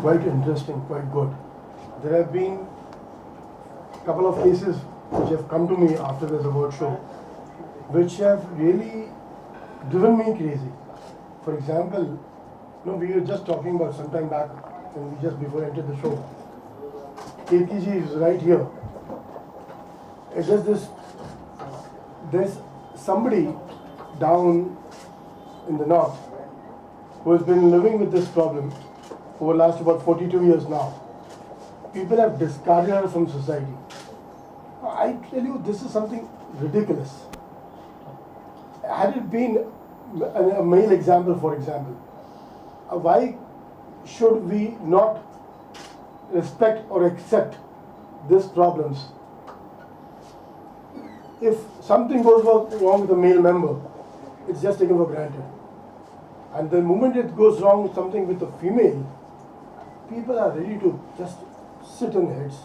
quite interesting, quite good. There have been a couple of cases which have come to me after this award show, which have really driven me crazy. For example, we were just talking about some time back, and we just before I entered the show. KTG is right here. It's just this. There's somebody down in the north who has been living with this problem over the last about 42 years now. People have discarded her from society. I tell you, this is something ridiculous. Had it been a male example, for example, why should we not respect or accept these problems? If something goes wrong with a male member, it's just taken for granted. And the moment it goes wrong something with a female, people are ready to just sit on heads.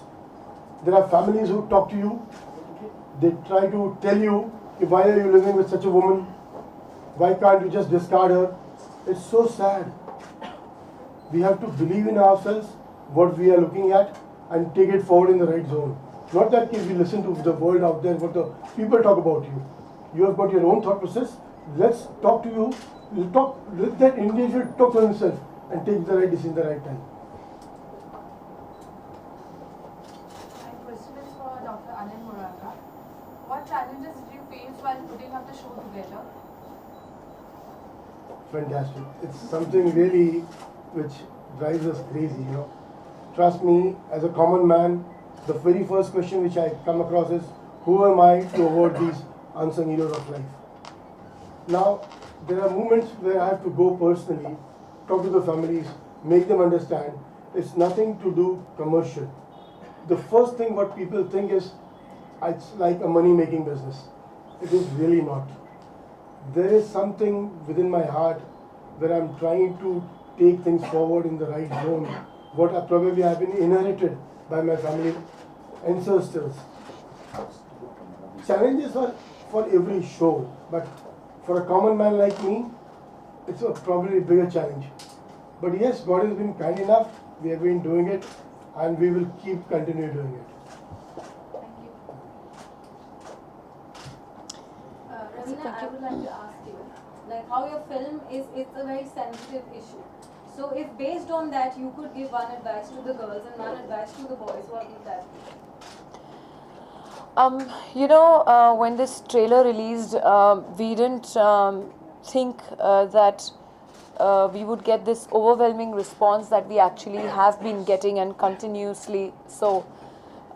There are families who talk to you. They try to tell you, why are you living with such a woman? Why can't you just discard her? It's so sad. We have to believe in ourselves, what we are looking at, and take it forward in the right zone. Not that if we listen to the world out there, what the people talk about you. You have got your own thought process. Let's talk to you. Let that individual talk to himself and take the right decision at the right time. My question is for Dr. Anil Murarka. What challenges did you face while putting up the show together? Fantastic. It's something really which drives us crazy, Trust me, as a common man, the very first question which I come across is, who am I to award these unsung heroes of life? Now, there are moments where I have to go personally, talk to the families, make them understand it's nothing to do commercial. The first thing what people think is, it's like a money-making business. It is really not. There is something within my heart where I'm trying to take things forward in the right zone. What I probably have been inherited by my family ancestors. Challenges are for every show, but for a common man like me, it's probably a bigger challenge. But yes, God has been kind enough. We have been doing it, and we will continue doing it. Raveena, I would like to ask you, how your film it's a very sensitive issue. So if based on that you could give one advice to the girls and one advice to the boys, what would that be? When this trailer released, we didn't think that we would get this overwhelming response that we actually have been getting, and continuously so.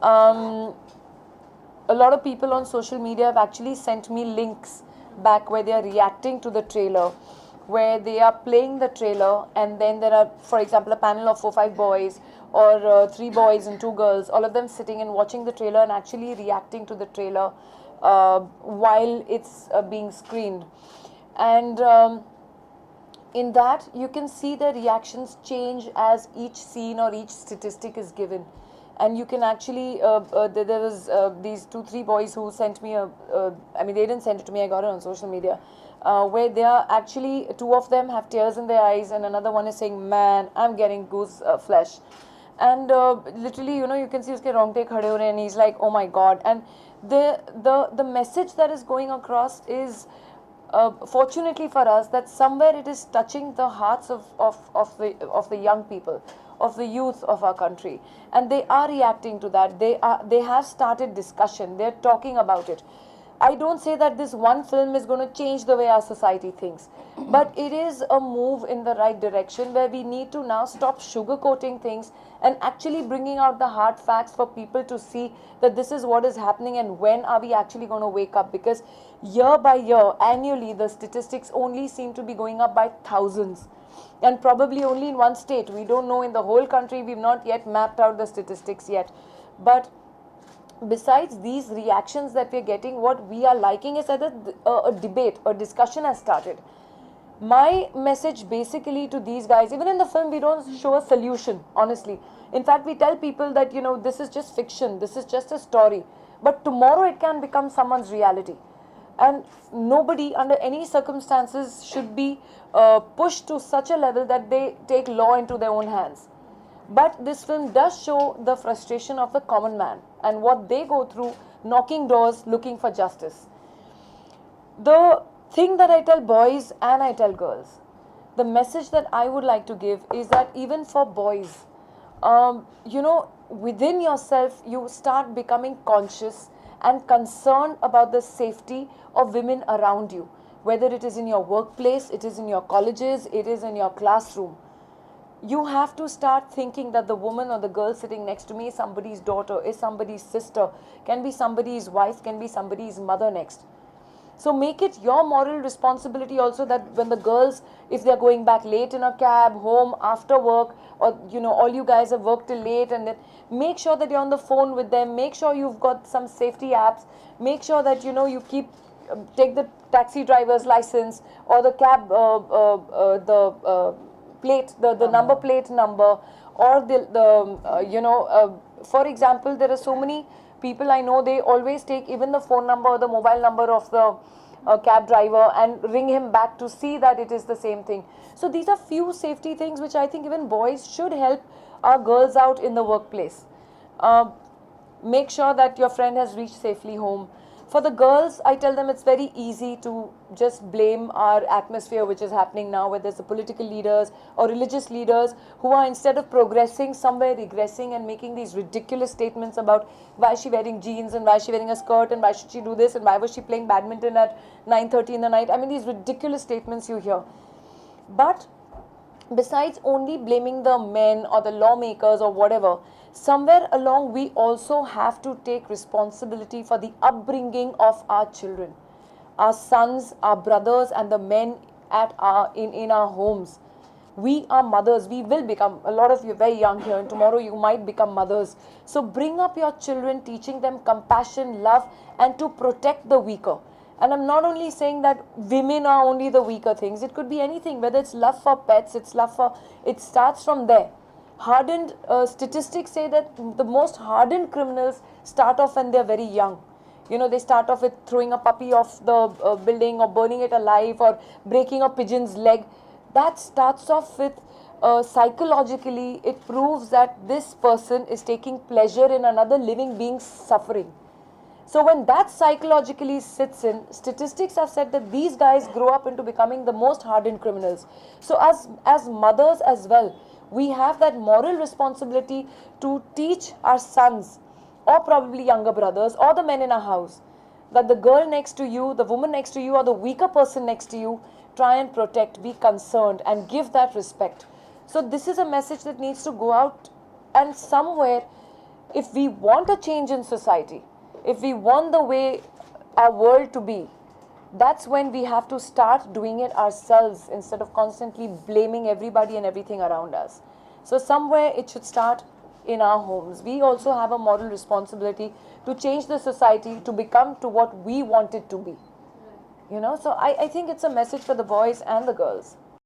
A lot of people on social media have actually sent me links back where they are reacting to the trailer, where they are playing the trailer, and then there are, for example, a panel of 4-5 boys or 3 boys and 2 girls, all of them sitting and watching the trailer and actually reacting to the trailer while it's being screened. And in that, you can see the reactions change as each scene or each statistic is given. And you can actually, there was these 2-3 boys who sent me they didn't send it to me, I got it on social media, where they are actually, 2 of them have tears in their eyes, and another one is saying, man, I'm getting goose flesh. And literally, you can see uske rongte khade ho rahe, and he's like, oh my God. And the message that is going across is, fortunately for us, that somewhere it is touching the hearts of the young people, of the youth of our country, and they are reacting to that. They have started discussion. They're talking about it. I don't say that this one film is going to change the way our society thinks, but it is a move in the right direction where we need to now stop sugarcoating things and actually bringing out the hard facts for people to see that this is what is happening, and when are we actually going to wake up, because year by year, annually, the statistics only seem to be going up by thousands. And probably only in one state. We don't know in the whole country. We've not yet mapped out the statistics yet. But besides these reactions that we're getting, what we are liking is that a debate, a discussion has started. My message basically to these guys, even in the film, we don't show a solution, honestly. In fact, we tell people that, this is just fiction. This is just a story. But tomorrow it can become someone's reality. And nobody under any circumstances should be pushed to such a level that they take law into their own hands. But this film does show the frustration of the common man and what they go through knocking doors looking for justice. The thing that I tell boys and I tell girls, the message that I would like to give is that even for boys, within yourself, you start becoming conscious and concerned about the safety of women around you. Whether it is in your workplace, it is in your colleges, it is in your classroom. You have to start thinking that the woman or the girl sitting next to me is somebody's daughter, is somebody's sister, can be somebody's wife, can be somebody's mother next. So make it your moral responsibility also that when the girls, if they're going back late in a cab, home after work, or all you guys have worked till late, and then make sure that you're on the phone with them, make sure you've got some safety apps, make sure that you keep, take the taxi driver's license or the cab, plate, the number plate number, or for example, there are so many people I know, they always take even the phone number or the mobile number of the cab driver and ring him back to see that it is the same thing. So these are few safety things which I think even boys should help our girls out in the workplace. Make sure that your friend has reached safely home. For the girls, I tell them it's very easy to just blame our atmosphere which is happening now, whether it's the political leaders or religious leaders who are, instead of progressing, somewhere regressing and making these ridiculous statements about why is she wearing jeans and why is she wearing a skirt and why should she do this and why was she playing badminton at 9:30 in the night. I mean, these ridiculous statements you hear. But besides only blaming the men or the lawmakers or whatever, somewhere along we also have to take responsibility for the upbringing of our children, our sons, our brothers, and the men in our homes. We are mothers. We will become, a lot of you are very young here, and tomorrow you might become mothers. So bring up your children, teaching them compassion, love, and to protect the weaker. And I'm not only saying that women are only the weaker things. It could be anything, whether it's love for pets, it starts from there. Hardened statistics say that the most hardened criminals start off when they're very young. They start off with throwing a puppy off the building or burning it alive or breaking a pigeon's leg. That starts off with psychologically, it proves that this person is taking pleasure in another living being's suffering. So when that psychologically sits in, statistics have said that these guys grow up into becoming the most hardened criminals. So as mothers as well, we have that moral responsibility to teach our sons, or probably younger brothers, or the men in our house, that the girl next to you, the woman next to you, or the weaker person next to you, try and protect, be concerned, and give that respect. So this is a message that needs to go out, and somewhere, if we want a change in society, if we want the way our world to be, that's when we have to start doing it ourselves instead of constantly blaming everybody and everything around us. So somewhere it should start in our homes. We also have a moral responsibility to change the society to become to what we want it to be. So I think it's a message for the boys and the girls.